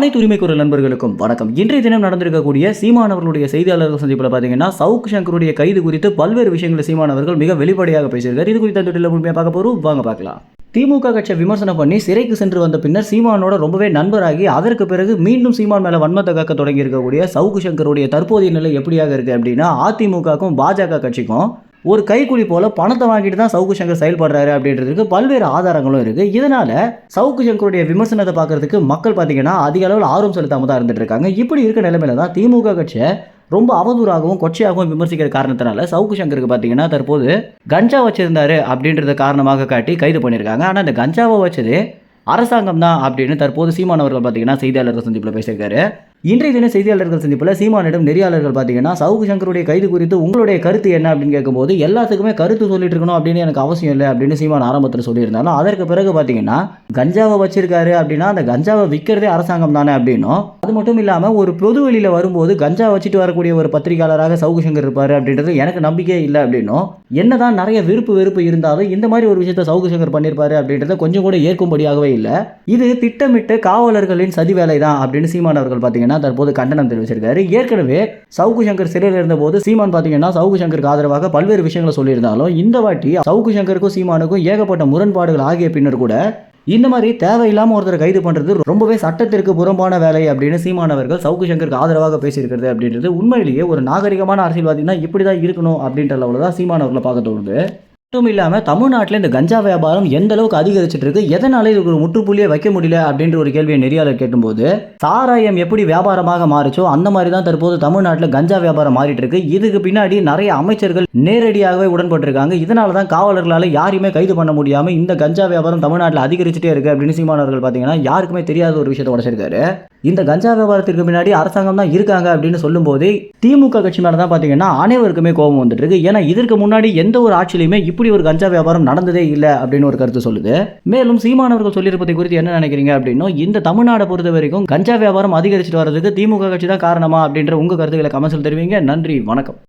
அனைத்து உரிமை குரல் நண்பர்களுக்கும் வணக்கம். இன்றைய தினம் நடந்திருக்கக்கூடிய சீமான் அவர்களுடைய செய்தியாளர்கள் சந்திப்பில் பார்த்தீங்கன்னா சவுக் சங்கருடைய கைது குறித்து பல்வேறு விஷயங்களை சீமான் அவர்கள் மிக வெளிப்படையாக பேசியிருக்காரு. இது குறித்து அந்த முழுமையாக பார்க்க போறோம், வாங்க பார்க்கலாம். திமுக கட்சியை விமர்சனம் பண்ணி சிறைக்கு சென்று வந்த பின்னர் சீமானோட ரொம்பவே நண்பராகி அதற்கு பிறகு மீண்டும் சீமான் மேல வன்மத்தை காக்க தொடங்கி இருக்கக்கூடிய சவுக் சங்கருடைய தற்போதைய நிலை எப்படியாக இருக்கு அப்படின்னா, அதிமுகவுக்கும் பாஜக கட்சிக்கும் ஒரு கைக்கூலி போல பணத்தை வாங்கிட்டு தான் சவுக்கு சங்கர் செயல்படுறாரு அப்படின்றதுக்கு பல்வேறு ஆதாரங்களும் இருக்கு. இதனால சவுக்கு சங்கருடைய விமர்சனத்தை பார்க்கறதுக்கு மக்கள் பார்த்தீங்கன்னா அதிக அளவில் ஆர்வம் செலுத்தாம தான் இருந்துட்டு இருக்காங்க. இப்படி இருக்க நிலைமையில தான் திமுக கட்சியை ரொம்ப அவதூறாகவும் கொச்சையாகவும் விமர்சிக்கிற காரணத்தினால சவுக்கு சங்கருக்கு பார்த்தீங்கன்னா தற்போது கஞ்சா வச்சிருந்தாரு அப்படின்றத காரணமாக காட்டி கைது பண்ணியிருக்காங்க. ஆனால் அந்த கஞ்சாவை வச்சது அரசாங்கம் தான் அப்படின்னு தற்போது சீமான் அவர்கள் பார்த்தீங்கன்னா செய்தியாளர்கள் சந்திப்பில் பேசியிருக்காரு. இன்றைய தின செய்தியாளர்கள் சந்திப்பில் சீமானிடம் நெறியாளர்கள் பார்த்தீங்கன்னா சவுக்கு சங்கருடைய கைது குறித்து உங்களுடைய கருத்து என்ன அப்படின்னு கேட்கும்போது எல்லாத்துக்குமே கருத்து சொல்லிட்டு இருக்கணும் அப்படின்னு எனக்கு அவசியம் இல்லை அப்படின்னு சீமான் ஆரம்பத்தில் சொல்லியிருந்தாலும் அதற்கு பிறகு பார்த்தீங்கன்னா கஞ்சாவை வச்சிருக்காரு அப்படின்னா அந்த கஞ்சாவை விற்கிறதே அரசாங்கம் தானே அப்படின்னும், அது மட்டும் இல்லாமல் ஒரு பொது வெளியில் வரும்போது கஞ்சா வச்சுட்டு வரக்கூடிய ஒரு பத்திரிகையாளராக சவுக்கு சங்கர் இருப்பார் அப்படின்றது எனக்கு நம்பிக்கையே இல்லை அப்படின்னும், என்னதான் நிறைய வெறுப்பு இருந்தாலும் இந்த மாதிரி ஒரு விஷயத்தை சவுக்கு சங்கர் பண்ணியிருப்பாரு அப்படின்றத கொஞ்சம் கூட ஏற்கும்படியாகவே இல்லை. இது திட்டமிட்டு காவலர்களின் சதி வேலை தான் அப்படின்னு சீமான் அவர்கள் பார்த்தீங்கன்னா தற்போது கண்டனம் தெரிவிச்சிருக்காரு. ஏற்கனவே சவுக்கு சங்கர் சிறையில் இருந்தபோது சீமான் பார்த்தீங்கன்னா சவுக்கு சங்கருக்கு ஆதரவாக பல்வேறு விஷயங்களை சொல்லியிருந்தாலும் இந்த வாட்டி சவுக்கு சங்கருக்கும் சீமானுக்கும் ஏகப்பட்ட முரண்பாடுகள் ஆகிய பின்னர் கூட இந்த மாதிரி தேவையில்லாம ஒருத்தரை கைது பண்றது ரொம்பவே சட்டத்திற்கு புறம்பான வேலை அப்படின்னு சீமான் அவர்கள் சவுக்கு சங்கருக்கு ஆதரவாக பேசியிருக்கிறது அப்படின்றது உண்மையிலேயே ஒரு நாகரிகமான அரசியல்வாதினா இப்படிதான் இருக்கணும் அப்படின்ற அளவுல தான் சீமான் அவர்களை பார்க்க தோணுது. மட்டும் இல்லாமல் தமிழ்நாட்டில் இந்த கஞ்சா வியாபாரம் எந்த அளவுக்கு அதிகரிச்சுட்டு இருக்கு, எதனால இதுக்கு ஒரு முற்றுப்புள்ளியே வைக்க முடியல அப்படின்ற ஒரு கேள்வியை நெறியாளர் கேட்டும்போது சாராயம் எப்படி வியாபாரமாக மாறிச்சோ அந்த மாதிரி தான் தற்போது தமிழ்நாட்டில் கஞ்சா வியாபாரம் மாறிட்டு இருக்கு. இதுக்கு பின்னாடி நிறைய அமைச்சர்கள் நேரடியாகவே உடன்பட்டிருக்காங்க. இதனால தான் காவலர்களால் யாரையுமே கைது பண்ண முடியாம இந்த கஞ்சா வியாபாரம் தமிழ்நாட்டில் அதிகரிச்சுட்டே இருக்கு அப்படின்னு சீமானவர்கள் பார்த்தீங்கன்னா யாருக்குமே தெரியாத ஒரு விஷயத்தை உடைச்சிருக்காரு. இந்த கஞ்சா வியாபாரத்திற்கு பின்னாடி அரசாங்கம் தான் இருக்காங்க அப்படின்னு சொல்லும் போது திமுக கட்சி மேல தான் பார்த்தீங்கன்னா அனைவருக்குமே கோபம் வந்துட்டு இருக்கு. ஏன்னா இதற்கு முன்னாடி எந்த ஒரு ஆட்சியிலுமே இப்படி ஒரு கஞ்சா வியாபாரம் நடந்ததே இல்லை அப்படின்னு ஒரு கருத்து சொல்லுது. மேலும் சீமானவர்கள் சொல்லியிருப்பதை குறித்து என்ன நினைக்கிறீங்க அப்படின்னா, இந்த தமிழ்நாடை பொறுத்த வரைக்கும் கஞ்சா வியாபாரம் அதிகரிச்சுட்டு வர்றதுக்கு திமுக கட்சி தான் காரணமா அப்படின்ற உங்க கருத்துக்களை கமெண்ட்ஸ்ல தெரிவிங்க. நன்றி, வணக்கம்.